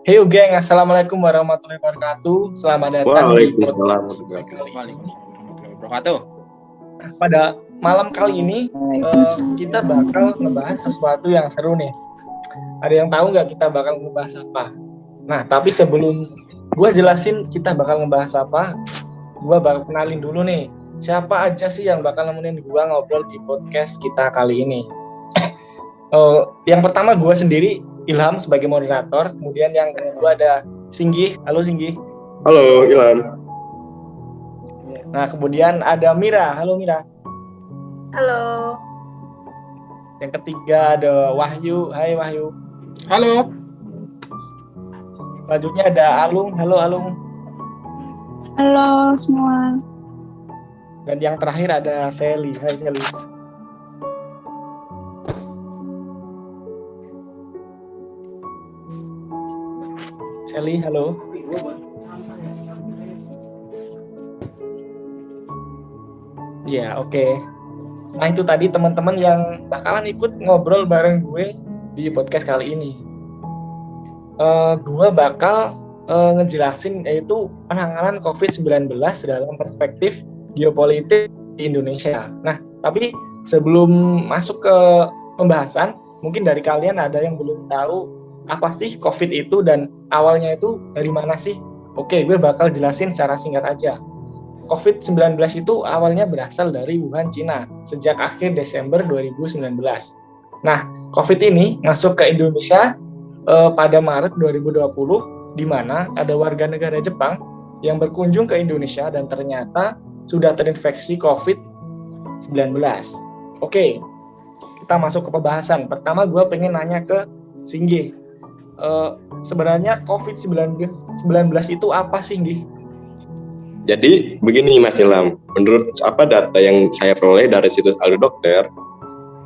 Hey geng, Assalamualaikum warahmatullahi wabarakatuh. Selamat datang di Waalaikumsalam podcast warahmatullahi wabarakatuh. Waalaikumsalam warahmatullahi wabarakatuh. pada malam kali ini. Kita bakal ngebahas sesuatu yang seru nih. Ada yang tahu nggak kita bakal ngebahas apa? Nah, tapi sebelum gue jelasin kita bakal ngebahas apa, gue bakal kenalin dulu nih. Siapa aja sih yang bakal nemenin gue ngobrol di podcast kita kali ini? Yang pertama gue sendiri, Ilham sebagai moderator. Kemudian yang kedua ada Singgih. Halo Singgih. Halo Ilham. Nah, kemudian ada Mira. Halo Mira. Halo. Yang ketiga ada Wahyu. Hai Wahyu. Halo. Selanjutnya ada Alung. Halo Alung. Halo semua. Dan yang terakhir ada Sally. Hai Sally. Sally, halo. Ya, oke. Nah, itu tadi teman-teman yang bakalan ikut ngobrol bareng gue di podcast kali ini. Gue bakal ngejelasin yaitu penanganan COVID-19 dalam perspektif geopolitik di Indonesia. Nah, tapi sebelum masuk ke pembahasan, mungkin dari kalian ada yang belum tahu apa sih COVID itu dan awalnya itu dari mana sih? Oke, gue bakal jelasin secara singkat aja. COVID-19 itu awalnya berasal dari Wuhan, Cina, sejak akhir Desember 2019. Nah, COVID ini masuk ke Indonesia pada Maret 2020, di mana ada warga negara Jepang yang berkunjung ke Indonesia dan ternyata sudah terinfeksi COVID-19. Oke, kita masuk ke pembahasan. Pertama, gue pengen nanya ke Singgih. Sebenarnya COVID-19 itu apa, Singgih? Jadi begini Mas Ilham, menurut data yang saya peroleh dari situs Aldo Dokter,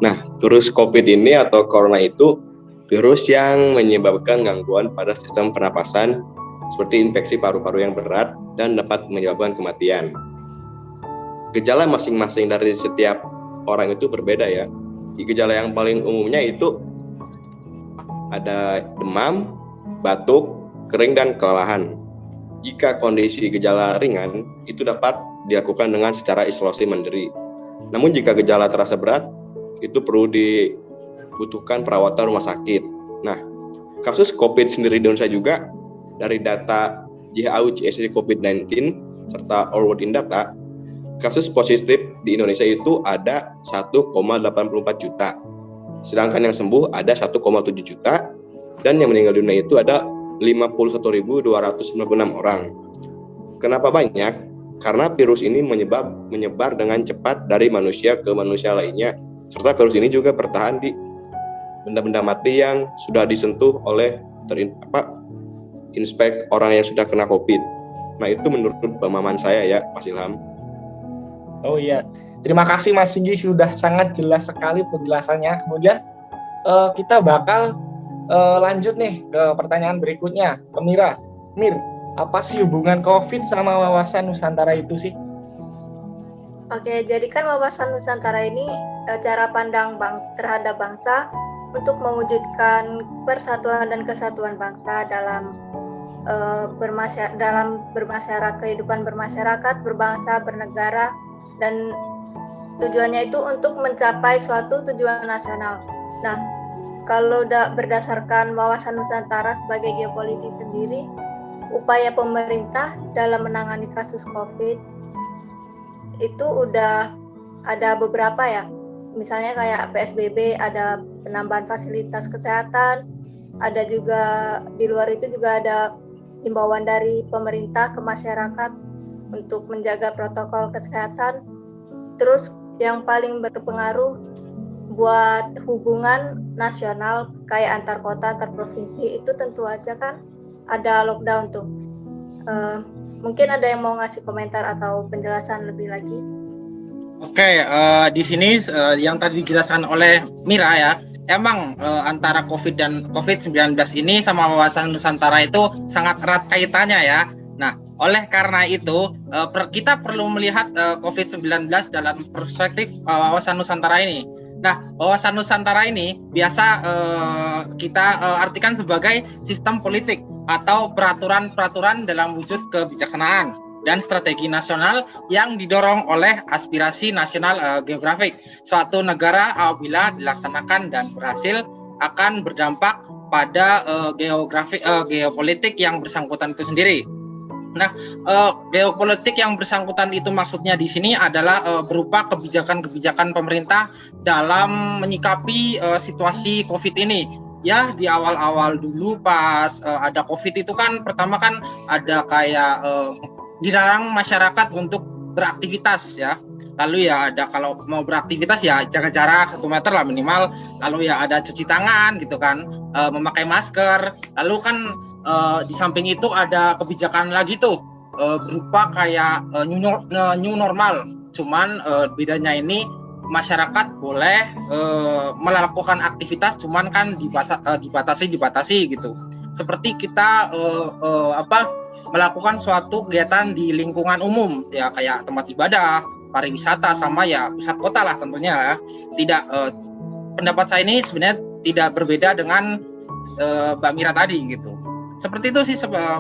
nah virus COVID ini atau corona itu virus yang menyebabkan gangguan pada sistem pernapasan seperti infeksi paru-paru yang berat dan dapat menyebabkan kematian. Gejala masing-masing dari setiap orang itu berbeda ya. Gejala yang paling umumnya itu ada demam, batuk, kering, dan kelelahan. Jika kondisi gejala ringan, itu dapat dilakukan dengan secara isolasi mandiri. Namun jika gejala terasa berat, itu perlu dibutuhkan perawatan rumah sakit. Nah, kasus COVID sendiri di Indonesia juga dari data WHO CSD COVID-19 serta All World in Data, kasus positif di Indonesia itu ada 1,84 juta. Sedangkan yang sembuh ada 1,7 juta dan yang meninggal dunia itu ada 51.296 orang. Kenapa banyak? Karena virus ini menyebar dengan cepat dari manusia ke manusia lainnya, serta virus ini juga bertahan di benda-benda mati yang sudah disentuh oleh inspek orang yang sudah kena COVID. Nah, itu menurut pemahaman saya ya, Mas Ilham. Oh iya, terima kasih Mas Singgi, sudah sangat jelas sekali penjelasannya. Kemudian kita bakal lanjut nih ke pertanyaan berikutnya, ke Mira. Mir, apa sih hubungan COVID sama wawasan Nusantara itu sih? Oke, jadi kan wawasan Nusantara ini cara pandang terhadap bangsa untuk mewujudkan persatuan dan kesatuan bangsa dalam bermasyarakat, kehidupan bermasyarakat, berbangsa, bernegara, dan tujuannya itu untuk mencapai suatu tujuan nasional. Nah, kalau berdasarkan wawasan Nusantara sebagai geopolitik sendiri, upaya pemerintah dalam menangani kasus COVID itu udah ada beberapa ya. Misalnya kayak PSBB, ada penambahan fasilitas kesehatan, ada juga di luar itu juga ada himbauan dari pemerintah ke masyarakat untuk menjaga protokol kesehatan. Terus yang paling berpengaruh buat hubungan nasional kayak antar kota, antar provinsi itu tentu aja kan ada lockdown tuh. Mungkin ada yang mau ngasih komentar atau penjelasan lebih lagi? Oke, di sini yang tadi dijelaskan oleh Mira ya, emang antara COVID dan COVID-19 ini sama wawasan Nusantara itu sangat erat kaitannya ya. Nah, oleh karena itu kita perlu melihat COVID-19 dalam perspektif wawasan Nusantara ini. Nah, wawasan Nusantara ini biasa kita artikan sebagai sistem politik atau peraturan-peraturan dalam wujud kebijaksanaan dan strategi nasional yang didorong oleh aspirasi nasional geografik. Suatu negara apabila dilaksanakan dan berhasil akan berdampak pada geopolitik yang bersangkutan itu sendiri. Nah, geopolitik yang bersangkutan itu maksudnya di sini adalah berupa kebijakan-kebijakan pemerintah dalam menyikapi situasi COVID ini. Ya, di awal-awal dulu pas ada COVID itu kan pertama kan ada kayak dilarang masyarakat untuk beraktivitas ya. Lalu ya ada kalau mau beraktivitas ya jaga jarak 1 meter lah minimal. Lalu ya ada cuci tangan gitu kan, memakai masker. Lalu kan di samping itu ada kebijakan lagi tuh berupa kayak new normal. Cuman bedanya ini masyarakat boleh melakukan aktivitas, cuman kan dibatasi gitu. Seperti kita melakukan suatu kegiatan di lingkungan umum ya, kayak tempat ibadah, pariwisata, sama ya pusat kota lah tentunya ya. Tidak pendapat saya ini sebenarnya tidak berbeda dengan Mbak Mira tadi gitu. Seperti itu sih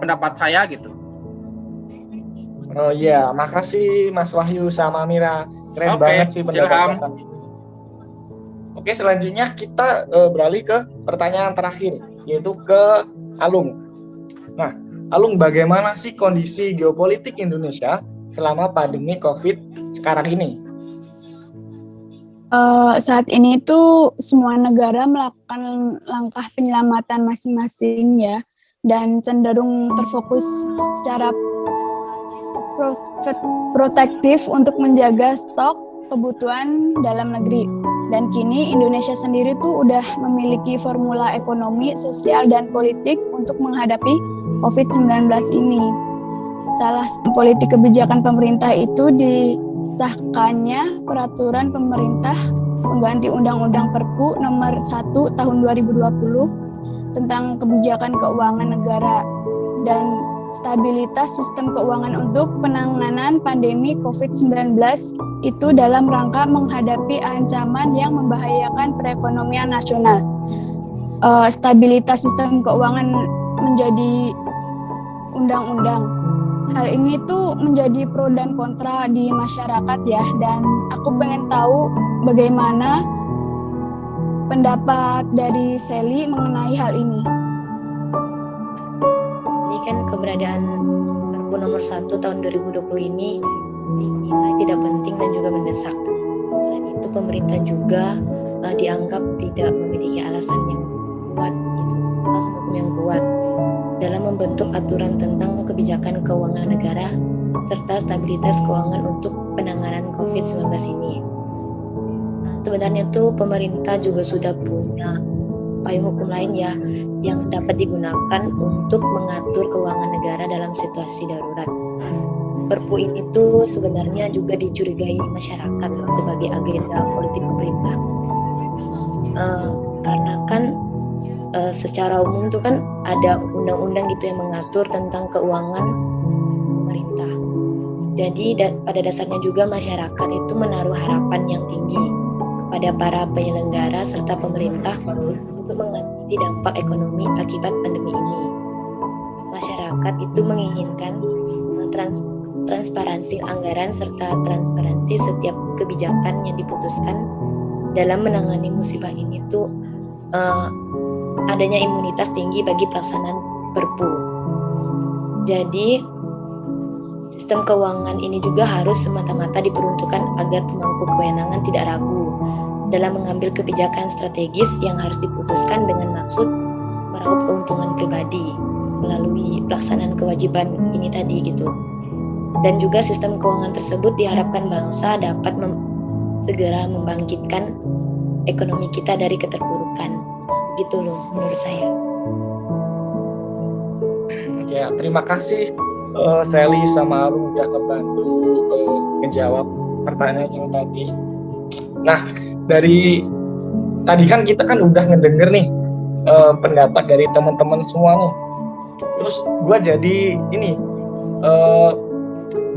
pendapat saya gitu. Oh iya, makasih Mas Wahyu sama Mira. Keren banget sih pendapatnya. Oke, selanjutnya kita beralih ke pertanyaan terakhir, yaitu ke Alung. Nah, Alung, bagaimana sih kondisi geopolitik Indonesia selama pandemi COVID sekarang ini? Saat ini tuh semua negara melakukan langkah penyelamatan masing-masing ya, dan cenderung terfokus secara protektif untuk menjaga stok kebutuhan dalam negeri. Dan kini Indonesia sendiri tuh udah memiliki formula ekonomi, sosial, dan politik untuk menghadapi COVID-19 ini. Salah satu politik kebijakan pemerintah itu disahkannya peraturan pemerintah pengganti Undang-Undang Perpu Nomor 1 Tahun 2020 tentang kebijakan keuangan negara dan stabilitas sistem keuangan untuk penanganan pandemi COVID-19 itu dalam rangka menghadapi ancaman yang membahayakan perekonomian nasional. Stabilitas sistem keuangan menjadi undang-undang. Hal ini tuh menjadi pro dan kontra di masyarakat ya, dan aku pengen tahu bagaimana pendapat dari Sally mengenai hal ini. Ini kan keberadaan Perpu Nomor 1 Tahun 2020 ini dinilai tidak penting dan juga mendesak. Selain itu pemerintah juga dianggap tidak memiliki alasan yang kuat, yaitu alasan hukum yang kuat dalam membentuk aturan tentang kebijakan keuangan negara serta stabilitas keuangan untuk penanganan COVID-19 ini. Nah, sebenarnya tuh pemerintah juga sudah punya payung hukum lain ya yang dapat digunakan untuk mengatur keuangan negara dalam situasi darurat. Perpu ini tuh sebenarnya juga dicurigai masyarakat sebagai agenda politik pemerintah. Karena kan secara umum tuh kan ada undang-undang gitu yang mengatur tentang keuangan pemerintah. Jadi pada dasarnya juga masyarakat itu menaruh harapan yang tinggi kepada para penyelenggara serta pemerintah untuk mengatasi dampak ekonomi akibat pandemi ini. Masyarakat itu menginginkan transparansi anggaran serta transparansi setiap kebijakan yang diputuskan dalam menangani musibah ini tuh adanya imunitas tinggi bagi pelaksanaan Perpu. Jadi sistem keuangan ini juga harus semata-mata diperuntukkan agar pemangku kewenangan tidak ragu dalam mengambil kebijakan strategis yang harus diputuskan dengan maksud meraup keuntungan pribadi melalui pelaksanaan kewajiban ini tadi gitu. Dan juga sistem keuangan tersebut diharapkan bangsa dapat segera membangkitkan ekonomi kita dari keterpurukan. Gitu loh menurut saya. Ya, terima kasih Sally sama Arung udah kebantu menjawab pertanyaan yang tadi. Nah, dari tadi kan kita kan udah ngedenger nih pendapat dari teman-teman semua nih. Terus gue jadi ini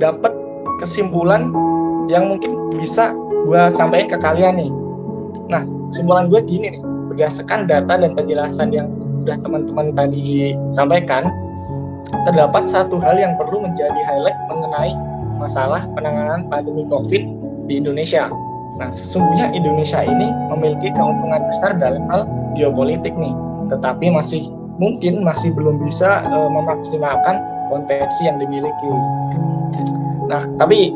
dapat kesimpulan yang mungkin bisa gue sampaikan ke kalian nih. Nah, kesimpulan gue gini nih, berdasarkan data dan penjelasan yang udah teman-teman tadi sampaikan, terdapat satu hal yang perlu menjadi highlight mengenai masalah penanganan pandemi COVID di Indonesia. Nah, sesungguhnya Indonesia ini memiliki keuntungan besar dalam hal geopolitik nih, tetapi masih belum bisa memaksimalkan potensi yang dimiliki. Nah, tapi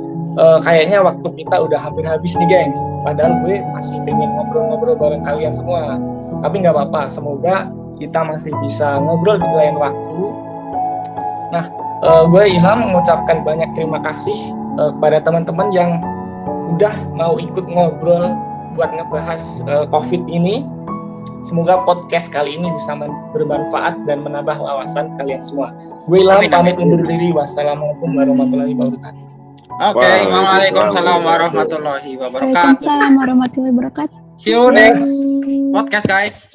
kayaknya waktu kita udah hampir habis nih, gengs. Padahal gue masih pengen ngobrol-ngobrol bareng kalian semua. Tapi nggak apa-apa, semoga kita masih bisa ngobrol di lain waktu. Nah, gue Ilham mengucapkan banyak terima kasih kepada teman-teman yang udah mau ikut ngobrol buat ngebahas COVID ini. Semoga podcast kali ini bisa bermanfaat dan menambah wawasan kalian semua. Gue Ilham pamit undur diri. Wassalamualaikum warahmatullahi wabarakatuh. Oke, waalaikumsalam warahmatullahi wabarakatuh. Waalaikumsalam warahmatullahi wabarakatuh. See you next podcast, guys.